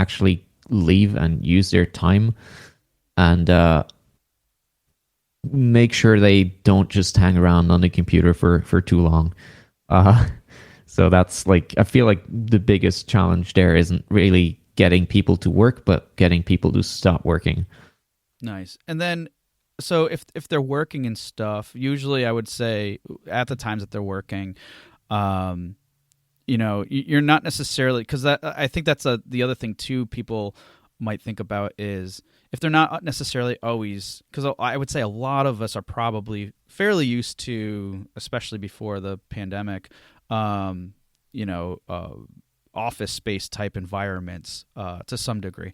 actually leave and use their time, and make sure they don't just hang around on the computer for too long. Uh, so that's like, I feel like the biggest challenge there isn't really getting people to work, but getting people to stop working. Nice. And then, so if they're working and stuff, usually I would say at the times that they're working, you're not necessarily, because I think that's the other thing too. People might think about is if they're not necessarily always, because I would say a lot of us are probably fairly used to, especially before the pandemic, office space type environments to some degree,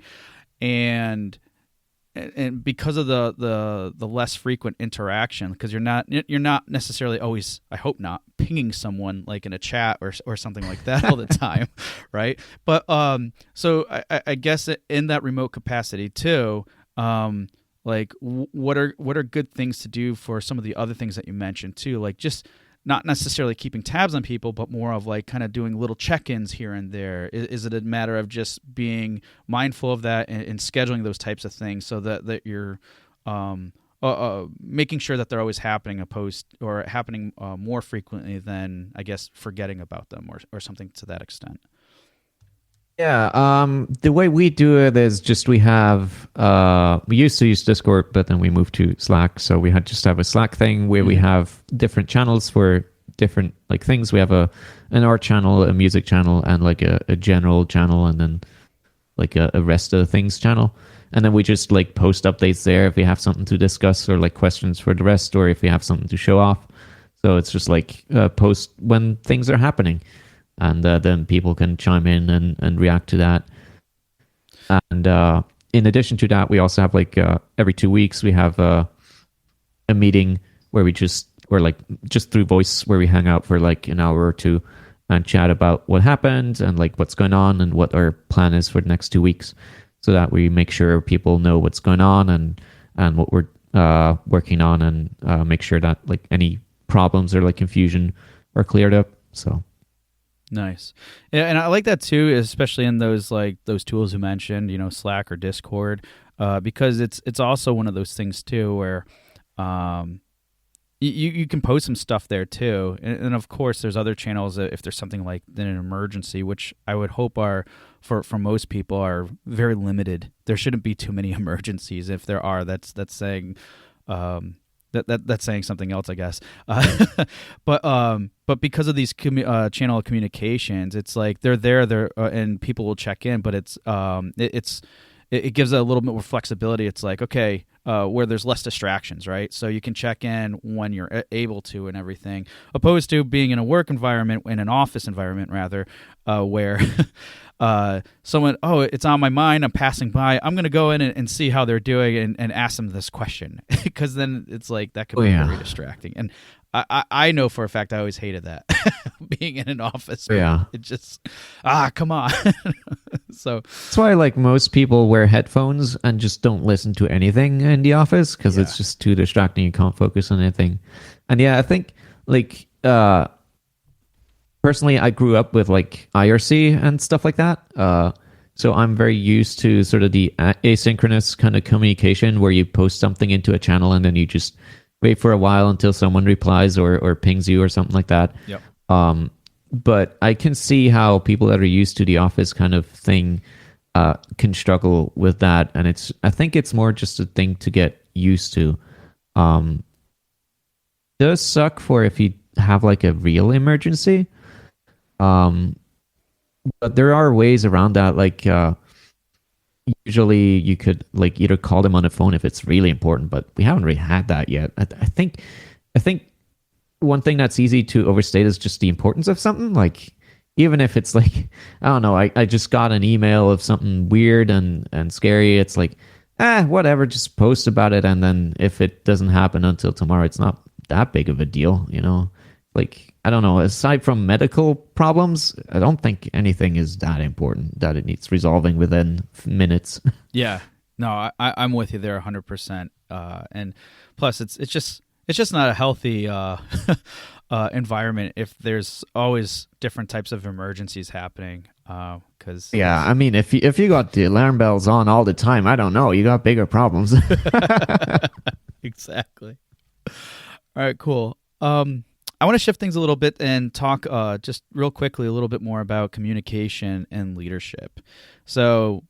and because of the less frequent interaction, because you're not necessarily always, I hope not, pinging someone like in a chat or something like that all the time, right? But so I guess in that remote capacity too, like what are good things to do for some of the other things that you mentioned too, like just not necessarily keeping tabs on people, but more of like kind of doing little check-ins here and there. Is it a matter of just being mindful of that and scheduling those types of things so that you're making sure that they're always happening happening more frequently than, I guess, forgetting about them or something to that extent? Yeah, the way we do it is just we used to use Discord, but then we moved to Slack. So we had just have a Slack thing where we have different channels for different like things. We have an art channel, a music channel, and like a general channel, and then like a rest of the things channel. And then we just like post updates there if we have something to discuss or like questions for the rest, or if we have something to show off. So it's just like post when things are happening. And then people can chime in and react to that. And in addition to that, we also have like every 2 weeks we have a meeting where we're like just through voice, where we hang out for like an hour or two and chat about what happened and like what's going on and what our plan is for the next 2 weeks, so that we make sure people know what's going on and what we're working on, and make sure that like any problems or like confusion are cleared up. So. Nice. Yeah, and I like that too, especially in those tools you mentioned, Slack or Discord, because it's also one of those things too where you can post some stuff there too, and of course there's other channels if there's something like an emergency, which I would hope are for most people are very limited. There shouldn't be too many emergencies. If there are, that's saying. That's saying something else, I guess. But because of these channel of communications, it's like they're there, and people will check in. But it gives it a little bit more flexibility. It's like, okay, where there's less distractions, right? So you can check in when you're able to and everything, opposed to being in a work environment, in an office environment rather, where someone, it's on my mind, I'm passing by, I'm going to go in and see how they're doing and ask them this question, because then it's like that could be very distracting. And I know for a fact I always hated that, being in an office. Yeah. It just, come on. So that's why like most people wear headphones and just don't listen to anything in the office, because it's just too distracting. You can't focus on anything. And yeah, I think like personally, I grew up with like IRC and stuff like that. So I'm very used to sort of the asynchronous kind of communication where you post something into a channel and then you just wait for a while until someone replies or pings you or something like that. Yep. But I can see how people that are used to the office kind of thing can struggle with that. And I think it's more just a thing to get used to. It does suck for if you have like a real emergency. But there are ways around that. Like usually you could like either call them on the phone if it's really important, but we haven't really had that yet. I think one thing that's easy to overstate is just the importance of something. Like even if it's like, I don't know, I just got an email of something weird and scary. It's like, whatever, just post about it. And then if it doesn't happen until tomorrow, it's not that big of a deal, Like, I don't know, aside from medical problems, I don't think anything is that important that it needs resolving within minutes. Yeah. No, I'm with you there 100%. And plus it's just not a healthy environment if there's always different types of emergencies happening. Because Yeah, I mean, if you got the alarm bells on all the time, I don't know, you got bigger problems. exactly. All right, cool. I want to shift things a little bit and talk just real quickly a little bit more about communication and leadership. So,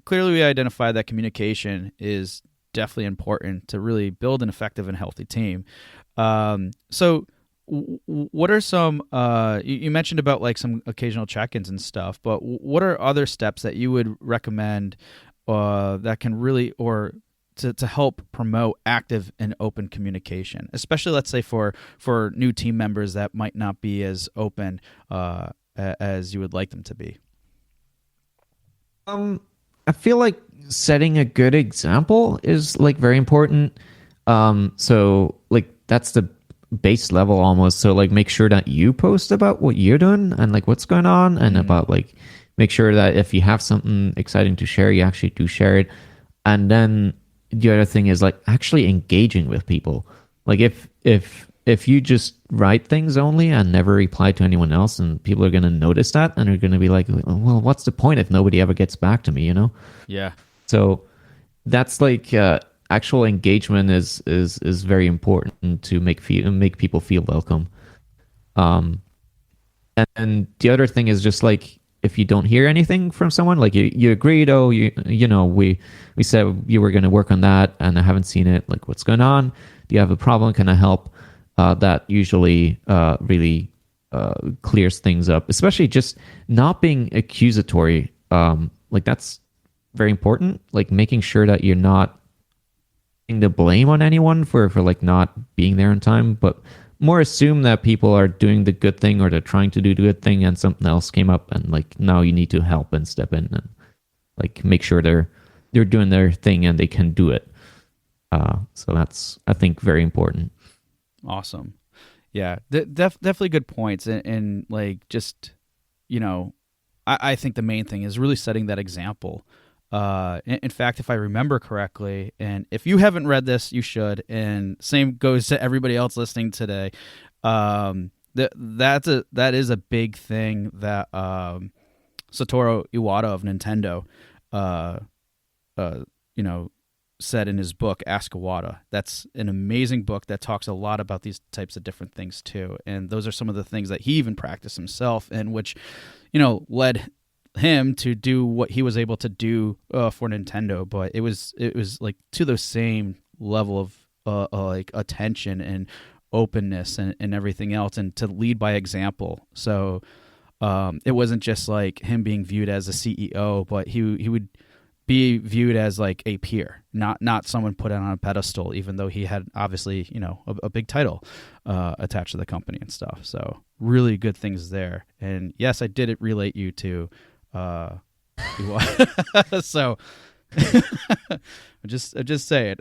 clearly we identified that communication is definitely important to really build an effective and healthy team. So, what are some? You mentioned about like some occasional check-ins and stuff, but what are other steps that you would recommend that can really or to help promote active and open communication, especially let's say for new team members that might not be as open as you would like them to be? I feel like setting a good example is like very important. So like that's the base level almost. So like make sure that you post about what you're doing and like what's going on, and about like make sure that if you have something exciting to share, you actually do share it. And then the other thing is like actually engaging with people. Like if you just write things only and never reply to anyone else, and people are going to notice that and are going to be like, well, what's the point if nobody ever gets back to me, you know? Yeah. So that's like actual engagement is very important to make people feel welcome. And the other thing is just like if you don't hear anything from someone, like you agreed, oh, you know, we said you were going to work on that, and I haven't seen it. Like, what's going on? Do you have a problem? Can I help? That usually really clears things up, especially just not being accusatory. Like that's very important. Like making sure that you're not putting the blame on anyone for like not being there in time, but more assume that people are doing the good thing, or they're trying to do the good thing, and something else came up, and like now you need to help and step in and like make sure they're doing their thing and they can do it. So that's, I think, very important. Awesome. Yeah, definitely good points. And like, just, you know, I think the main thing is really setting that example. In fact, if I remember correctly, and if you haven't read this, you should. And same goes to everybody else listening today. That is a big thing that Satoru Iwata of Nintendo, you know, said in his book Ask Iwata. That's an amazing book that talks a lot about these types of different things too. And those are some of the things that he even practiced himself, and which, you know, led him to do what he was able to do for Nintendo. But it was like to the same level of like attention and openness and everything else, and to lead by example. So it wasn't just like him being viewed as a CEO, but he would be viewed as like a peer, not someone put on a pedestal, even though he had obviously, you know, a big title attached to the company and stuff. So really good things there. And yes, I did relate you to so I'm just saying.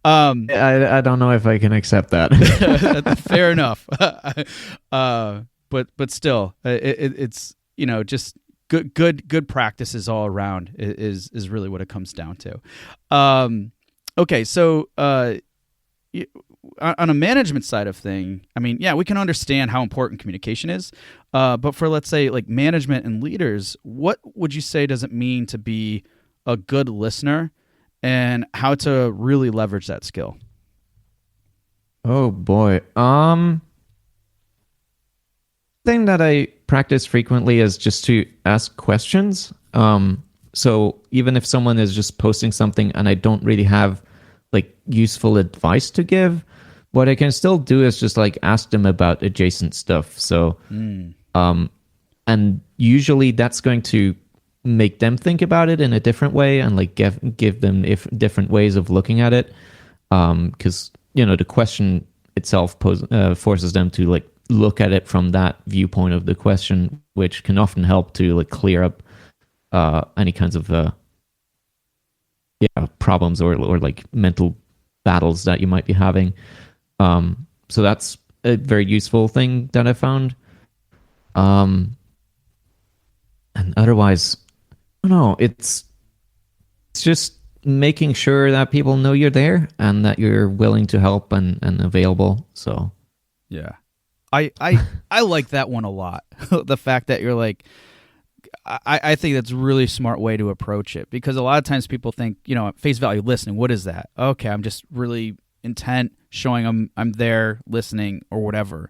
I don't know if I can accept that. Fair enough. But still, it's, you know, just good practices all around is really what it comes down to. Okay, so on a management side of thing, I mean, yeah, we can understand how important communication is, but for, let's say, like management and leaders, what would you say does it mean to be a good listener, and how to really leverage that skill? Oh boy. Thing that I practice frequently is just to ask questions. So even if someone is just posting something and I don't really have like useful advice to give, what I can still do is just like ask them about adjacent stuff. So, and usually that's going to make them think about it in a different way, and like give them different ways of looking at it. Because, you know, the question itself forces them to like look at it from that viewpoint of the question, which can often help to like clear up any kinds of problems or like mental battles that you might be having. So that's a very useful thing that I found. And otherwise, I don't know, it's just making sure that people know you're there and that you're willing to help and available. So Yeah. I like that one a lot. The fact that you're like, I think that's a really smart way to approach it, because a lot of times people think, at face value, listening, what is that? Okay, I'm just really intent, showing I'm there listening or whatever.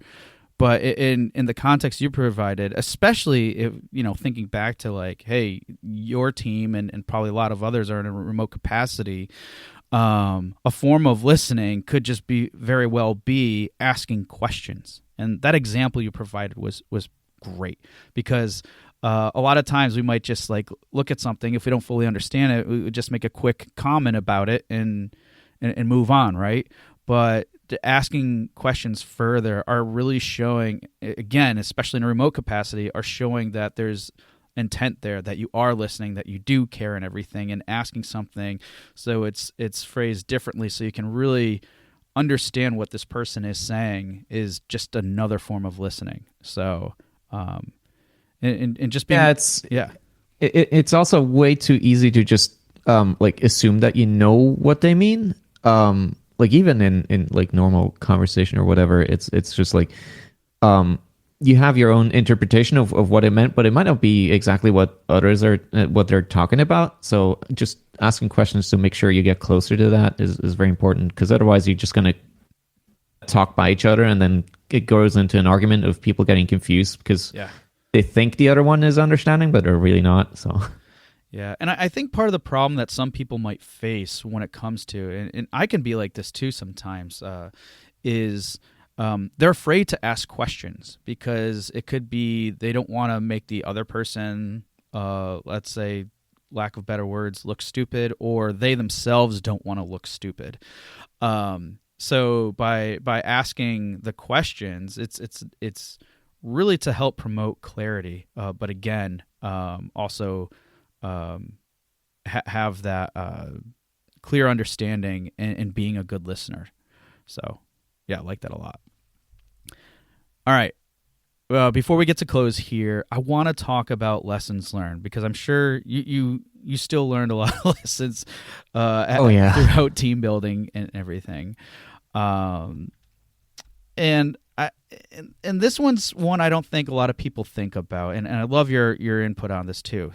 But in the context you provided, especially if, thinking back to like, hey, your team and probably a lot of others are in a remote capacity, a form of listening could just be very well be asking questions. And that example you provided was great, because a lot of times we might just like look at something, if we don't fully understand it, we would just make a quick comment about it and move on, right? But asking questions further are really showing, again, especially in a remote capacity, are showing that there's intent there, that you are listening, that you do care and everything, and asking something so it's phrased differently so you can really understand what this person is saying is just another form of listening. So and just being, it's also way too easy to just like assume that you know what they mean. Like even in like normal conversation or whatever, it's just like you have your own interpretation of what it meant, but it might not be exactly what others are what they're talking about. So just asking questions to make sure you get closer to that is very important, because otherwise you're just gonna talk by each other, and then it goes into an argument of people getting confused because they think the other one is understanding, but they're really not. So. Yeah, and I think part of the problem that some people might face when it comes to, and I can be like this too sometimes, is they're afraid to ask questions because it could be they don't want to make the other person, let's say, lack of better words, look stupid, or they themselves don't want to look stupid. So by asking the questions, it's really to help promote clarity, but again, also have that clear understanding and being a good listener. So, yeah, I like that a lot. All right. Before we get to close here, I want to talk about lessons learned, because I'm sure you still learned a lot of lessons throughout team building and everything. And this one's one I don't think a lot of people think about, and I love your input on this too.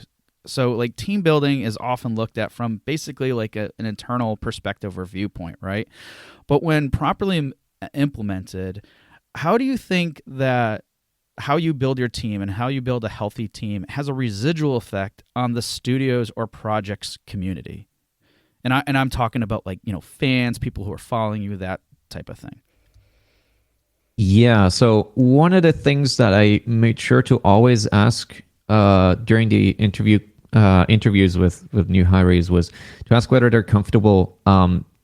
So, like, team building is often looked at from basically like an internal perspective or viewpoint, right? But when properly implemented, how do you think that how you build your team and how you build a healthy team has a residual effect on the studio's or project's community? And I'm talking about, like, fans, people who are following you, that type of thing. Yeah, so one of the things that I made sure to always ask during the interviews with new hirees was to ask whether they're comfortable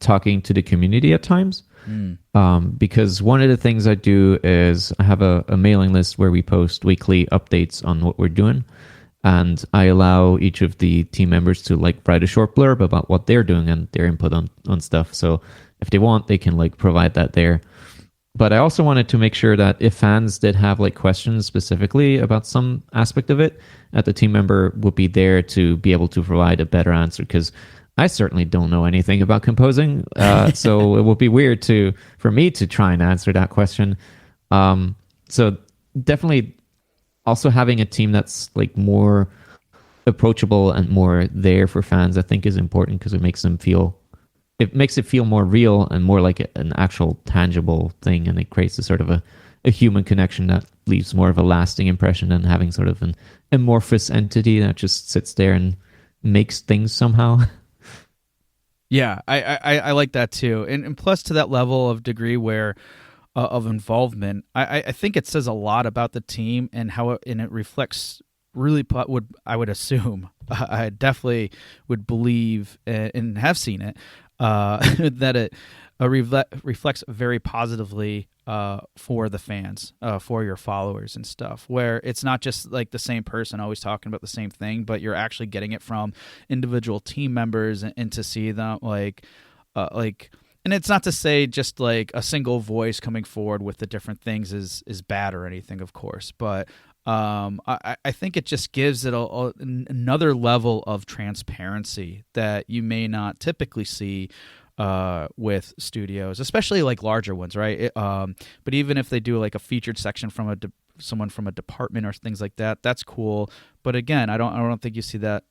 talking to the community at times. Because one of the things I do is I have a mailing list where we post weekly updates on what we're doing, and I allow each of the team members to like write a short blurb about what they're doing and their input on stuff. So if they want, they can like provide that there. But I also wanted to make sure that if fans did have like questions specifically about some aspect of it, that the team member would be there to be able to provide a better answer, because I certainly don't know anything about composing. So it would be weird for me to try and answer that question. So definitely also having a team that's like more approachable and more there for fans, I think is important, because it makes it feel more real and more like an actual tangible thing, and it creates a sort of a human connection that leaves more of a lasting impression than having sort of an amorphous entity that just sits there and makes things somehow. Yeah, I like that too, and plus to that level of degree where of involvement, I think it says a lot about the team and how it reflects. Really, I would assume, I definitely would believe and have seen it, that it reflects very positively for the fans, for your followers and stuff, where it's not just like the same person always talking about the same thing, but you're actually getting it from individual team members, and to see them like, and it's not to say just like a single voice coming forward with the different things is bad or anything, of course, but I think it just gives it another level of transparency that you may not typically see with studios, especially like larger ones, right? But even if they do like a featured section from someone from a department or things like that, that's cool. But again, I don't think you see that